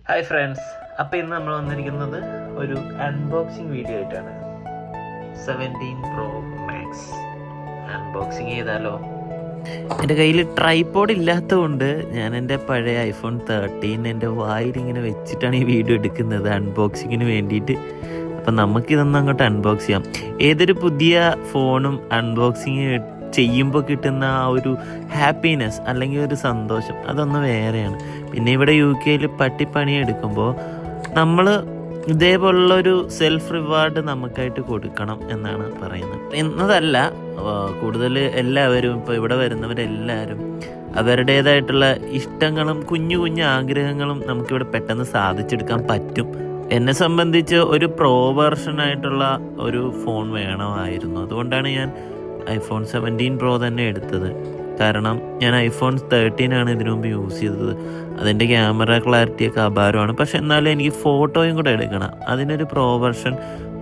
Hi friends, അപ്പോൾ ഇന്ന് നമ്മൾ വന്നിരിക്കുന്നത് ഒരു അൺബോക്സിങ് വീഡിയോ ആയിട്ടാണ്. 17 Pro Max അൺബോക്സിങ് ചെയ്താലോ? എൻ്റെ കയ്യിൽ ട്രൈപോഡ് ഇല്ലാത്തതുകൊണ്ട് ഞാൻ എൻ്റെ പഴയ iPhone 13 എൻ്റെ വായിലിങ്ങനെ വെച്ചിട്ടാണ് ഈ വീഡിയോ എടുക്കുന്നത് അൺബോക്സിങ്ങിന് വേണ്ടിയിട്ട്. അപ്പം നമുക്കിതൊന്നും അങ്ങോട്ട് അൺബോക്സ് ചെയ്യാം. ഏതൊരു പുതിയ ഫോണും അൺബോക്സിങ് ചെയ്യുമ്പോൾ കിട്ടുന്ന ആ ഒരു ഹാപ്പിനെസ് അല്ലെങ്കിൽ ഒരു സന്തോഷം അതൊന്ന് വേറെയാണ്. പിന്നെ ഇവിടെ UK പട്ടിപ്പണി എടുക്കുമ്പോൾ നമ്മൾ ഇതേപോലുള്ളൊരു സെൽഫ് റിവാർഡ് നമുക്കായിട്ട് കൊടുക്കണം എന്നാണ് പറയുന്നത്. എന്നതല്ല, കൂടുതൽ എല്ലാവരും ഇപ്പോൾ ഇവിടെ വരുന്നവരെല്ലാവരും അവരുടേതായിട്ടുള്ള ഇഷ്ടങ്ങളും കുഞ്ഞു കുഞ്ഞു ആഗ്രഹങ്ങളും നമുക്കിവിടെ പെട്ടെന്ന് സാധിച്ചെടുക്കാൻ പറ്റും. എന്നെ സംബന്ധിച്ച് ഒരു പ്രോ വെർഷനായിട്ടുള്ള ഒരു ഫോൺ വേണമായിരുന്നു. അതുകൊണ്ടാണ് ഞാൻ iPhone 17 Pro തന്നെ എടുത്തത്. കാരണം ഞാൻ iPhone 13 ആണ് ഇതിനു മുമ്പ് യൂസ് ചെയ്തത്. അതിൻ്റെ ക്യാമറ ക്ലാരിറ്റിയൊക്കെ അപാരമാണ്. പക്ഷെ എന്നാലും എനിക്ക് ഫോട്ടോയും കൂടെ എടുക്കണം. അതിനൊരു പ്രോ വെർഷൻ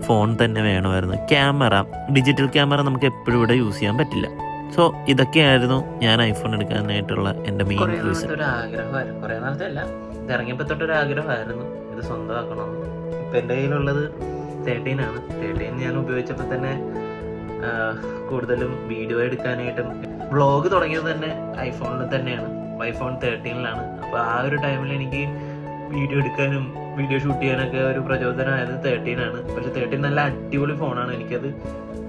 ഫോൺ തന്നെ വേണമായിരുന്നു. ക്യാമറ, ഡിജിറ്റൽ ക്യാമറ നമുക്ക് എപ്പോഴും ഇവിടെ യൂസ് ചെയ്യാൻ പറ്റില്ല. സോ ഇതൊക്കെയായിരുന്നു ഞാൻ ഐഫോൺ എടുക്കാനായിട്ടുള്ള എൻ്റെ മെയിൻ റീസൺ. ഒരു ആഗ്രഹമായിരുന്നു, കുറേ നാളത്തെ അല്ല, ഇത് ഇറങ്ങിയപ്പോൾ തൊട്ടൊരു ആഗ്രഹമായിരുന്നു ഇത് സ്വന്തമാക്കണമെന്ന്. ഇപ്പം എൻ്റെ കയ്യിലുള്ളത് 13 ആണ്. 13 ഞാൻ ഉപയോഗിച്ചപ്പോൾ തന്നെ കൂടുതലും വീഡിയോ എടുക്കാനായിട്ടും വ്ളോഗ് തുടങ്ങിയത് തന്നെ ഐഫോണിൽ തന്നെയാണ്, iPhone 13 അപ്പോൾ ആ ഒരു ടൈമിൽ എനിക്ക് വീഡിയോ എടുക്കാനും വീഡിയോ ഷൂട്ട് ചെയ്യാനൊക്കെ ഒരു പ്രചോദനമായത് 13 ആണ്. പക്ഷെ 13 നല്ല അടിപൊളി ഫോണാണ്. എനിക്കത്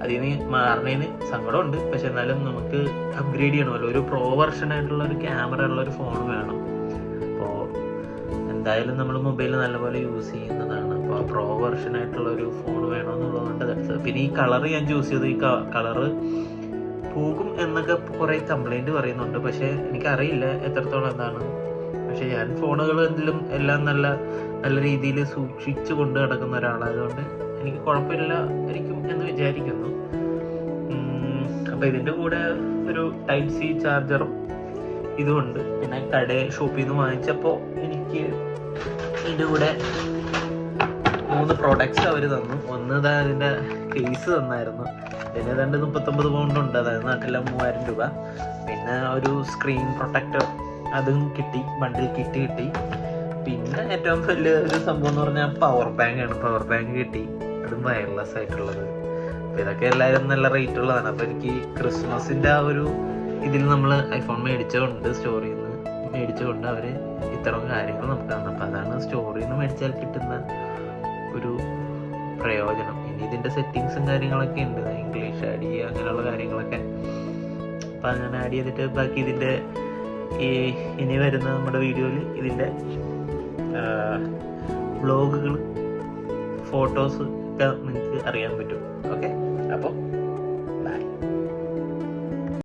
അതിന് മാറുന്നതിന് സങ്കടമുണ്ട്. പക്ഷെ എന്നാലും നമുക്ക് അപ്ഗ്രേഡ് ചെയ്യണമല്ലോ. ഒരു പ്രോ വെർഷനായിട്ടുള്ള ഒരു ക്യാമറ ഉള്ള ഒരു ഫോൺ വേണം. അപ്പോൾ എന്തായാലും നമ്മൾ മൊബൈൽ നല്ലപോലെ യൂസ് ചെയ്യുന്നതാണ്. അപ്പോൾ ആ പ്രോ വെർഷനായിട്ടുള്ള ഒരു ഫോൺ വേണമെന്നുള്ളതുകൊണ്ട് എടുത്തത്. പിന്നെ ഈ കളറ് ഞാൻ ചൂസ് ചെയ്ത്, ഈ കളറ് പോകും എന്നൊക്കെ കുറേ കംപ്ലൈൻറ്റ് പറയുന്നുണ്ട്. പക്ഷേ എനിക്കറിയില്ല എത്രത്തോളം എന്താണ്. പക്ഷേ ഞാൻ ഫോണുകൾ എന്തിലും എല്ലാം നല്ല നല്ല രീതിയിൽ സൂക്ഷിച്ചു കൊണ്ട് നടക്കുന്ന ഒരാളായതുകൊണ്ട് എനിക്ക് കുഴപ്പമില്ലായിരിക്കും എന്ന് വിചാരിക്കുന്നു. അപ്പോൾ ഇതിൻ്റെ കൂടെ ഒരു Type-C ചാർജറും ഇതുമുണ്ട്. പിന്നെ ഷോപ്പിൽ നിന്ന് വാങ്ങിച്ചപ്പോൾ എനിക്ക് ഇതിൻ്റെ കൂടെ 3 പ്രോഡക്റ്റ്സ് അവർ തന്നു. ഒന്ന് അതിൻ്റെ കേസ് തന്നായിരുന്നു. പിന്നെ ഏതാണ്ട് 39 പൗണ്ട് ഉണ്ട്, അതായത് നാട്ടിലെ 3000 രൂപ. പിന്നെ ഒരു സ്ക്രീൻ പ്രൊട്ടക്ടർ അതും കിട്ടി, ബണ്ടിൽ കിറ്റ് കിട്ടി. പിന്നെ ഏറ്റവും വലിയ ഒരു സംഭവം എന്ന് പറഞ്ഞാൽ പവർ ബാങ്ക് കിട്ടി, അതും വയർലെസ് ആയിട്ടുള്ളത്. അപ്പോൾ ഇതൊക്കെ എല്ലാവരും നല്ല റേറ്റ് ഉള്ളതാണ്. അപ്പോൾ എനിക്ക് ക്രിസ്മസിൻ്റെ ആ ഒരു ഇതിൽ നമ്മൾ ഐഫോൺ സ്റ്റോറിൽ നിന്ന് മേടിച്ചുകൊണ്ട് അവർ ഇത്തരം കാര്യങ്ങൾ നമുക്ക് തന്നു. അപ്പോൾ അതാണ് സ്റ്റോറിൽ നിന്ന് മേടിച്ചാൽ കിട്ടുന്ന ഒരു പ്രയോജനം. ഇനി ഇതിൻ്റെ സെറ്റിങ്സും കാര്യങ്ങളൊക്കെ ഉണ്ട്, ഇംഗ്ലീഷ് ആഡ് ചെയ്യുക അങ്ങനെയുള്ള കാര്യങ്ങളൊക്കെ. അപ്പം അങ്ങനെ ആഡ് ചെയ്തിട്ട് ബാക്കി ഇതിൻ്റെ ഇനി വരുന്ന നമ്മുടെ വീഡിയോയിൽ ഇതിൻ്റെ വ്ളോഗുകൾ, ഫോട്ടോസ് ഒക്കെ നിങ്ങൾക്ക് അറിയാൻ പറ്റും. ഓക്കെ.